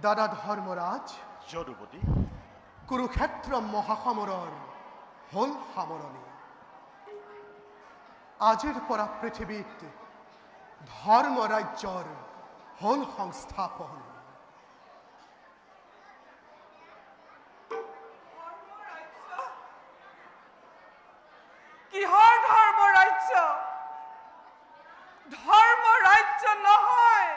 দাদা ধৰ্মৰাজ যদুপতি কুৰুক্ষেত্ৰ মহাসমৰৰ হল সামৰণি। আজিৰ পৰা পৃথিৱীত ধৰ্ম ৰাজ্যৰ হল সংস্থাপন। কিহৰ ধৰ্ম ৰাজ্য? ধৰ্ম ৰাজ্য নহয়,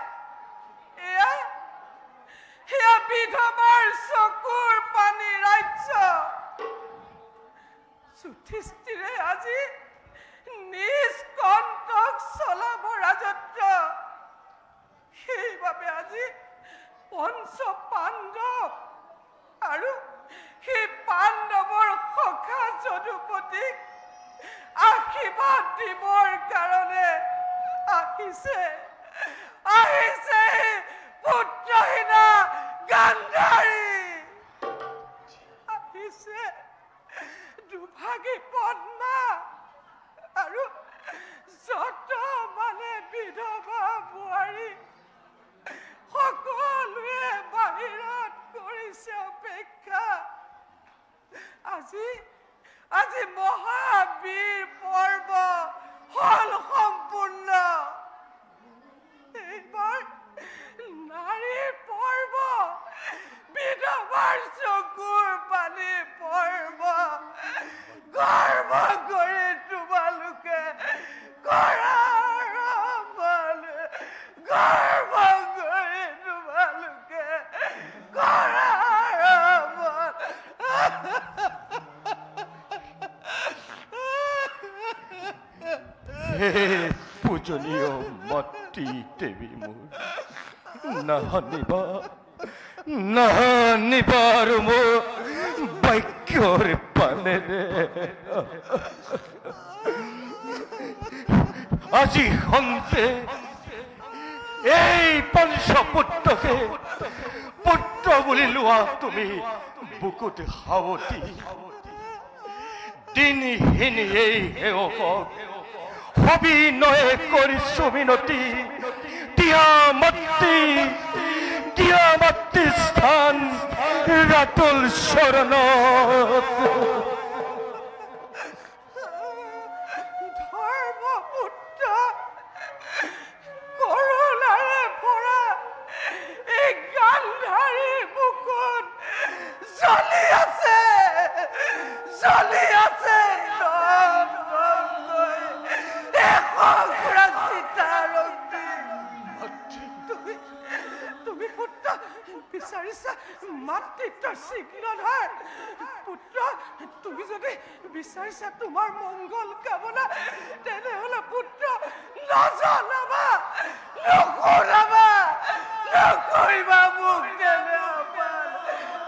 এয়া বিধৱাৰ চকুৰ পানী ৰাজ্য। যুধিষ্ঠিৰে আজি নিজ কণ্ঠক চলাব ৰাজত্ব। সেইবাবে আজি পঞ্চ পাণ্ডৱ আৰু সেই পাণ্ডৱৰ সখা যদুপতিক আশীৰ্বাদ দিবৰ কাৰণে আহিছে পুত্ৰহীনা গান্ধাৰী। আহিছে দুভাগী পদ্মা আৰু যত মানে বিধৱা বোৱাৰী সকলোৱে বাহিৰত কৰিছে অপেক্ষা। আজি মহাবীৰ পৰ্ব হল সম্পূৰ্ণ। এইবাৰ নাৰীৰ পৰ্ব, বিধৱাৰ চকুৰ পানী পৰ্ব। গৰ্ব কৰি তোমালোকে কৰা গৰ্ব কৰি তোমালোকে কৰা হে পূজনীয় মাতৃ দেৱী মোৰ, নাহানিবাৰ মোৰ বাক্যৰ পানেৰে। আজি সন্তে এই পঞ্চপুত্ৰকে পুত্ৰ বুলি লোৱা তুমি বুকুত সাৱটি। দিনহীন এই সেৱকক সবিনয়ে কৰিছো মিনতি। দিয়া মাতৃ স্থান ৰাতুল চৰণত। ধৰ্মপুত্ৰ কৰোণাৰে ভৰা এই গান্ধাৰী বুকুত জ্বলি আছে তুমি পুত্ৰ বিচাৰিছা মাতৃত্বৰ চিহ্নধাৰ। পুত্ৰ তুমি যদি বিচাৰিছা তোমাৰ মংগল কামনা, তেনেহলে পুত্ৰ নজনাবা, নকৰিবা মোক তেনে অপমান,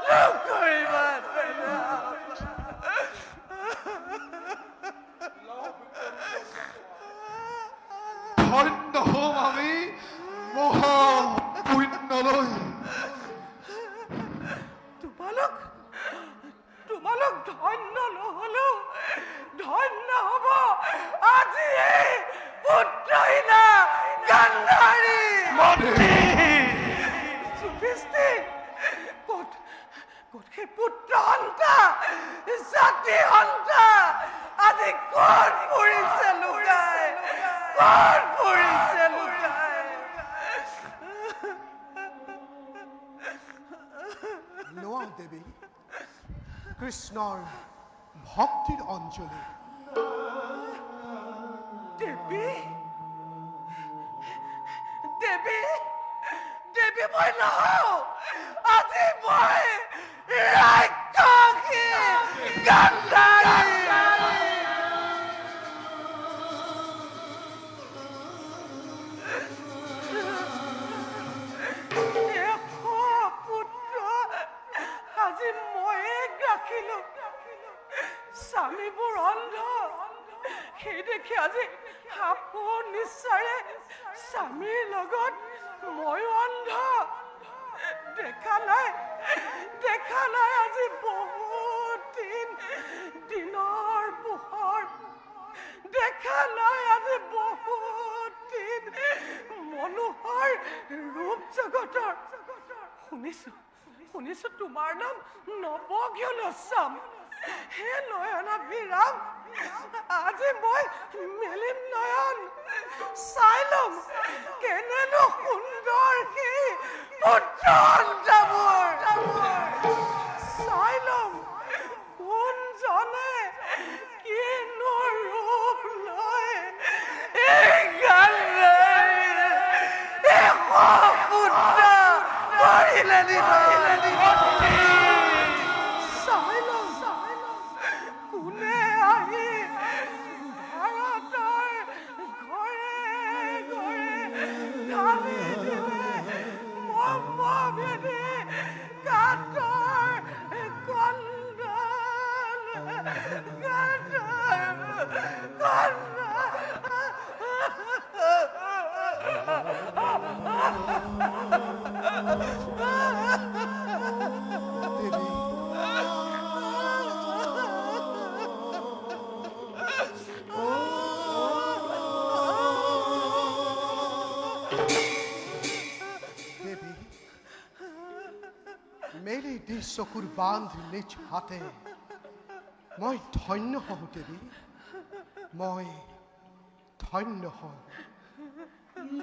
নকৰিবা তেনে ধন্য হম আমি মহাপুণ্যলৈ। তোমালোক ধন্য নহলেও ধন্য হব আজি এই পুত্ৰহীনা গান্ধাৰী। যুধিষ্ঠিৰ, ক'ত সেই পুত্ৰ হন্তা, জাতি হন্তা আজি ক'ত পৰিছে লুকাই, ক'ত পৰিছে লুকাই? লোৱা দেৱী কৃষ্ণৰ ভক্তিৰ অঞ্জলি। দেৱী মই নহওঁ, আজি মই ৰাক্ষসী গান্ধাৰী। আজি ময়ে ৰাখিলো, স্বামীবোৰ অন্ধ। সেই দেখি আজি সাপৰ নিশ্চৰে স্বামীৰ লগত ময়ো অন্ধ। দেখা নাই আজি বহুত দিনৰ পোহৰ। দেখা নাই আজি বহুত দিন মনোহৰ ৰূপ জগতৰ শুনিছো তোমাৰ নাম নৱঘনশ্যাম। হে নয়নাভিৰাম, আজি মই মেলিম নয়ন, চাই লম কেনেনো সুন্দৰ সেই পুত্ৰবোৰ। চাই লম কোনজনে কিনো ৰূপ লয় এই কোনে আহি ভাৰতৰ ঘৰে ঘৰে ঢালি দিলে মৰ্মভেদী কাতৰ কন্দল, দেৱী, দেৱী, মেলি দি চকুৰ বান্ধ নিজ হাতে মই ধন্য হওঁ দেৱী, মই ধন্য হওঁ।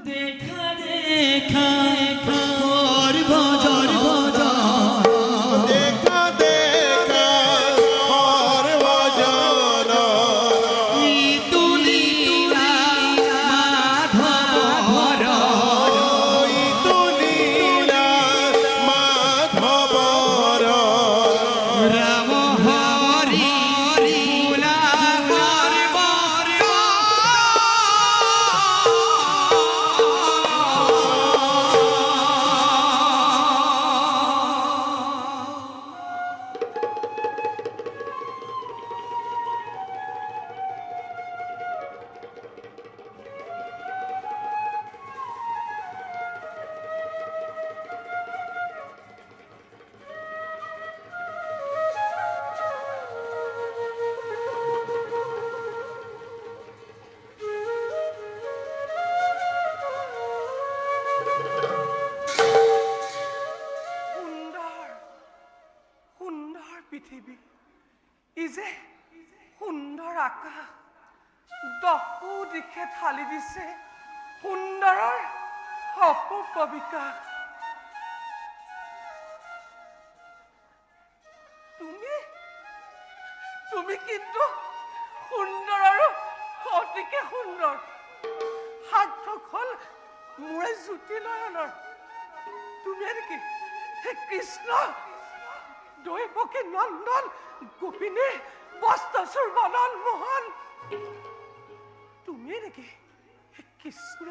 দেখা দেখা মোৰ ভজন দেখা দেখা হৰ ভজন তুলিয়া মাধবৰ তুলিলা মাধবৰ ৰাম হৰি তুলা পৃথিৱী, ই যে সুন্দৰ আকাশ, দহো দিশে ঢালি দিছে সুন্দৰৰ অপূৰ্ব বিকাশ। তুমি কিন্তু সুন্দৰ আৰু অতিকে সুন্দৰ। সাৰ্থক হল মোৰে জ্যোতি নয়নৰ। তুমি নেকি হে কৃষ্ণ, দৈৱকী নন্দন, গোপিনী বস্ত্ৰচুৰ বদন মোহন? তুমি নেকি হে কৃষ্ণ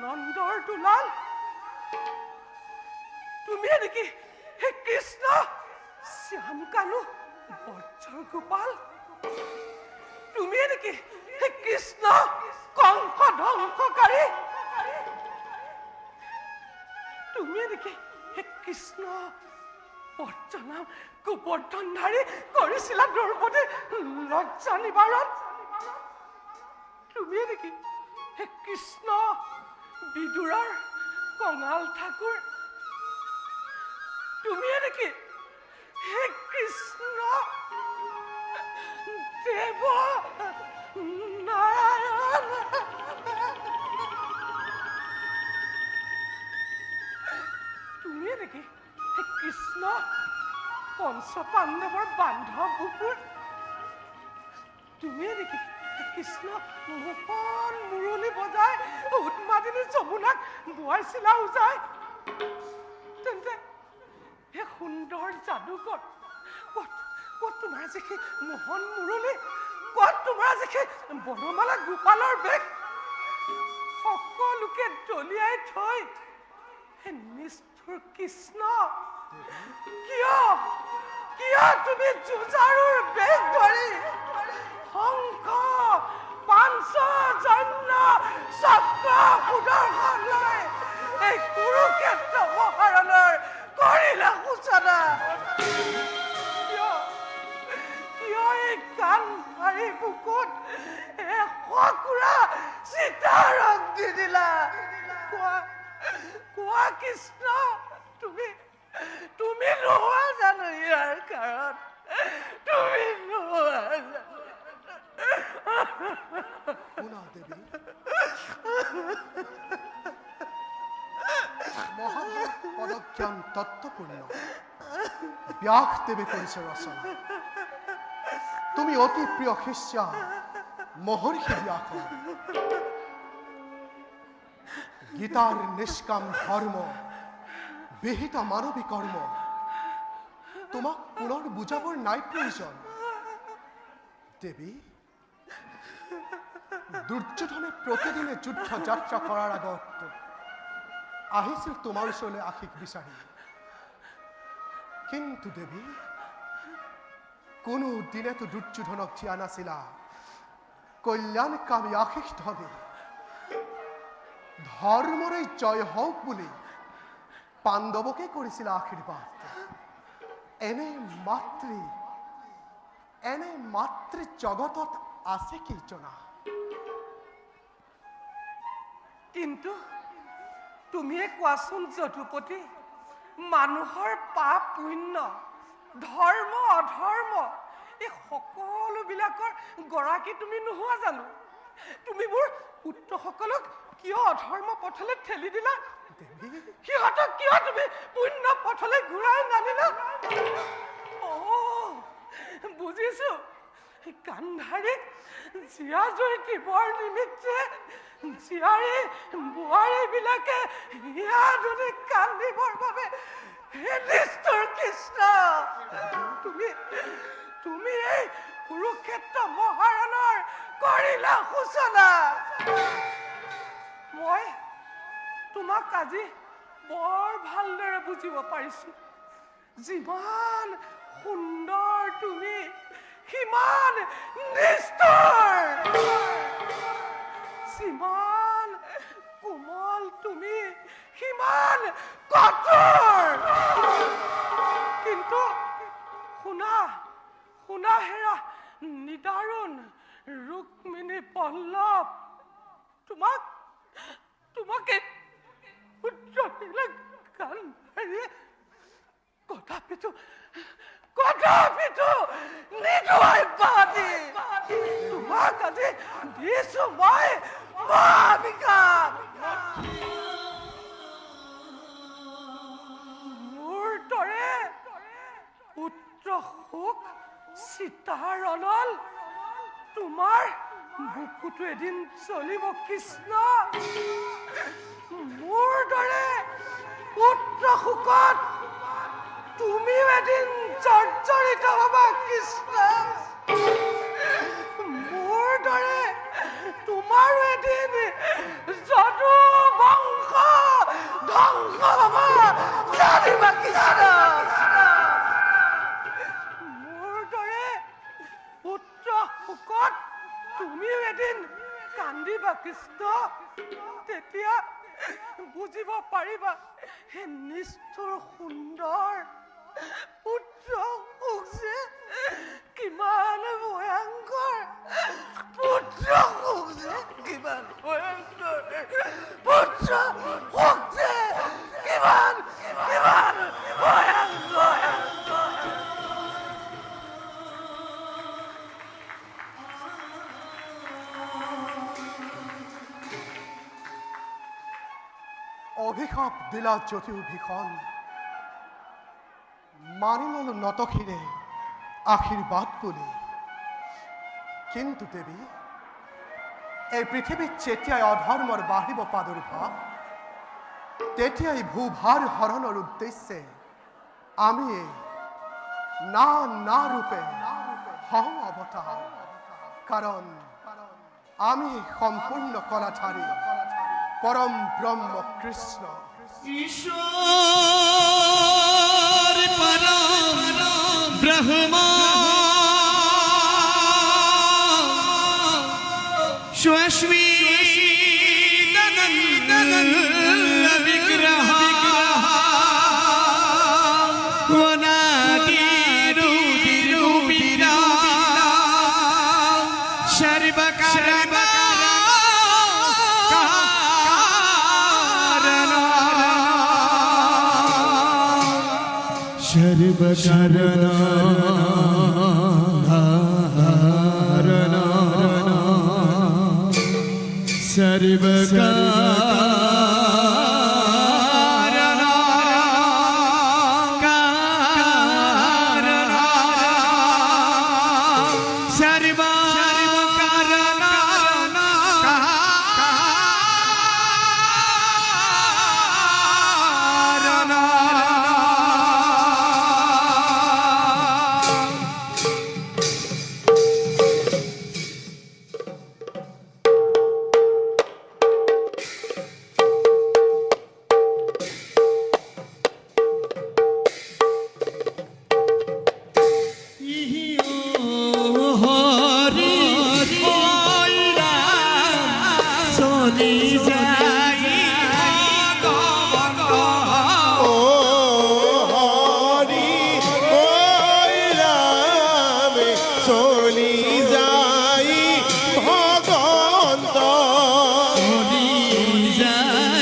নন্দৰ দুলাল? তুমি নেকি হে কৃষ্ণ শ্যাম কানু বজ্ৰৰ গোপাল? তুমি নেকি হে কৃষ্ণ কংস ধ্বংসকাৰী? তুমি নেকি হে কৃষ্ণ বজ্ৰনাম গোবৰ্ধনধাৰী, কৰিছিলা দ্ৰৌপদী লজ্জা নিবাৰণ? তুমি নেকি হে কৃষ্ণ বিদুৰৰ কঙাল ঠাকুৰ? তুমি নেকি হে কৃষ্ণ দেৱ নাৰায়ণ? তুমি নেকি হে কৃষ্ণ পঞ্চ পাণ্ডৱৰ বান্ধৱ বুকুৰ? তুমি নেকি হে কৃষ্ণ মোহন মুৰলী বজাই উন্মাদিনী যমুনাক বোৱাইছিলা উজাই? তেন্তে হে সুন্দৰ যাদুকৰ, ক'ত তোমাৰ আজি সেই মোহন মুৰলী? ক'ত তোমাৰ আজি সেই বনমালা গোপালৰ বেগ? সকলোকে দলিয়াই থৈ হে নিষ্ঠুৰ কৃষ্ণ, কিয় তুমি যুঁজাৰুৰ বেগ ধৰি শংখ পাঞ্চ জন্য চক্ৰ সুদৰ্শন লৈ এই কুৰুক্ষেত্ৰ মহাৰণৰ কৰিলা সূচনা? কিয় এই গান্ধাৰী বুকুত এশকুৰা চিতা ৰং দি দিলা? কোৱা কৃষ্ণ, তুমি নোহোৱা জানো ইয়াৰ কাৰণ? তুমি নোহোৱা জানো? শুনা দেৱী, মহাভাৰত পদজ্ঞান তত্ত্বপূৰ্ণ ব্যাসদেৱে কৰিছে ৰচনা। তুমি অতি প্ৰিয় শিষ্যা মহৰ্ষি ব্যাসৰ গীতাৰ নিষ্কাম ধৰ্ম বিহিত মানৱী কৰ্ম তোমাক পুনৰ বুজাবৰ নাই প্ৰয়োজন। দেৱী, দুৰ্যোধনে প্ৰতিদিনে যুদ্ধ যাত্ৰা কৰাৰ আগত আহিছিল তোমাৰ ওচৰলৈ আশীষ বিচাৰি। কিন্তু দেৱী, কোনো দিনেতো দুৰ্যোধনক দিয়া নাছিলা কল্যাণকামী আশীষ ধৰি। ধৰ্মৰে জয় হওক বুলি পাণ্ডৱকে কৰিছিল আশীৰ্বাদ। এনে মাতৃ জগতত আছে কেইজনা? কিন্তু তুমিয়ে কোৱাচোন যদুপতি, মানুহৰ পাপ পুণ্য, ধৰ্ম অধৰ্ম, এই সকলোবিলাকৰ গৰাকী তুমি নোহোৱা জানো? তুমি মোৰ পুত্ৰসকলক কিয় অধৰ্ম পথলৈ ঠেলি দিলা? সিহঁতক কিয় তুমি পুণ্য পথলৈ ঘূৰাই নানিলা? বুজিছো, গান্ধাৰীক জীয়া জুই দিবৰ নিমিত্তে জীয়াৰী বোৱাৰীবিলাকে হিয়াধুনি কান্দিবৰ বাবে হে নিষ্ঠুৰ কৃষ্ণ, তুমি এই কুৰুক্ষেত্ৰ মহাৰণৰ কৰিলা সূচনা। মই তোমাক আজি বৰ ভালদৰে বুজিব পাৰিছো। যিমান সুন্দৰ তুমি, সিমান নিষ্ঠুৰ। যিমান কোমল তুমি, সিমান কঠোৰ। কিন্তু শুনা হেৰা নিদাৰুণ ৰুক্মিণী পল্লৱ, তোমাকে পুত্ৰবিলাক গান্ধাৰীয়ে কদাপিতো নিদুৱাই বাদি। তোমাক আজি দিছো মই মহাবিকাশ। মোৰ দৰে পুত্ৰ শোক চিতাৰণল তোমাৰ বুকুটো এদিন চলিব কৃষ্ণ। মোৰ দৰে পুত্ৰ শোকত তুমিও এদিন জৰ্জৰিত হবা কৃষ্ণ। মোৰ দৰে তোমাৰো এদিন যদু বংশ ধ্বংস হবা জানিবা কৃষ্ণ। মোৰ দৰে পুত্ৰ শোকত তুমিও এদিন কান্দিবা কৃষ্ণ। তেতিয়া বুজিব পাৰিবা হে নিষ্ঠুৰ সুন্দৰ পুত্ৰ শোক যে কিমান ভয়ংকৰ। পুত্ৰ শোক যে কিমান ভয়ংকৰ। পুত্ৰ শোক যে কিমান ভয়ংকৰ। অভিশাপ দিলা যদিও ভীষণ, মানি ললো নতশিৰে আশীৰ্বাদ বুলি। কিন্তু দেৱী, এই পৃথিৱীত যেতিয়াই অধৰ্মৰ বাঢ়িব প্ৰাদুৰ্ভাৱ, তেতিয়াই ভূভাৰ হৰণৰ উদ্দেশ্যে আমি না ৰূপে হওঁ অৱতাৰ। কাৰণ আমি সম্পূৰ্ণ কলাধাৰী পৰম ব্ৰহ্ম কৃষ্ণ। ঈশ্বর পরম ব্রহ্ম স্বস্মি বিগ্রহ রূপিরা সর্বকারণ सर्व करना धारणा सर्व कारणा कारणा सर्व कारणा ও হরি ওই রামে চলি যাই ভগবন্ত যাই